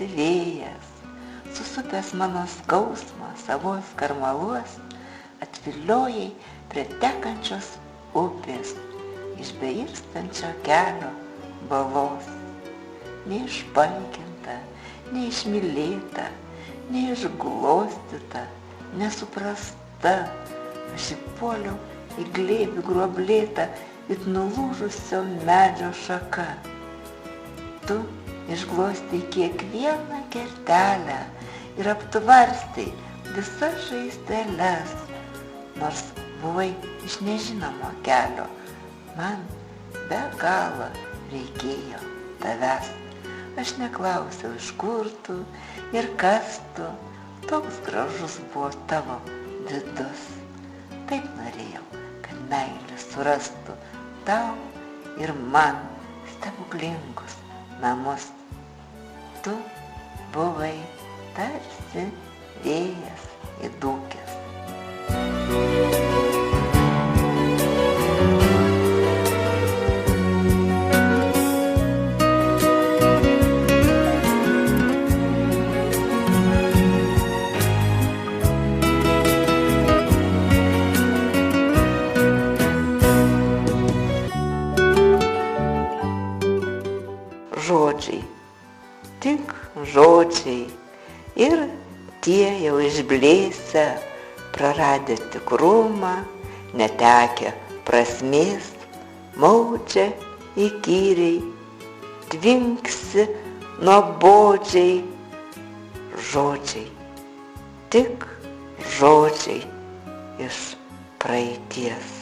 tarsi vėjas, susupęs mano skausmą savos karmaluos, atviliojai prie tekančios upės, iš beirstančio kelio balos. Neišpankinta, neišmylėta, neišglostyta, nesuprasta, aš įpuoliau į glėbį gruoblėtą it nulūžusio medžio šaka. Tu išglostei kiekvieną kertelę ir aptvarstai visas žaizdeles, nors buvai iš nežinomo kelio, man be galo reikėjo tavęs. Aš neklausiau, iš kur tu ir kas tu, toks gražus buvo tavo vidus. Taip norėjau, kad meilė surastų tau ir man stebuklingus namus. Tu buvai tarsi vėjas įdūkęs. Žodžiai, tik žodžiai ir tie jau išblėsę, praradę tikrumą, netekę prasmės, maudžia įkyriai, tvinksi nuobodžiai. Žodžiai, tik žodžiai iš praeities.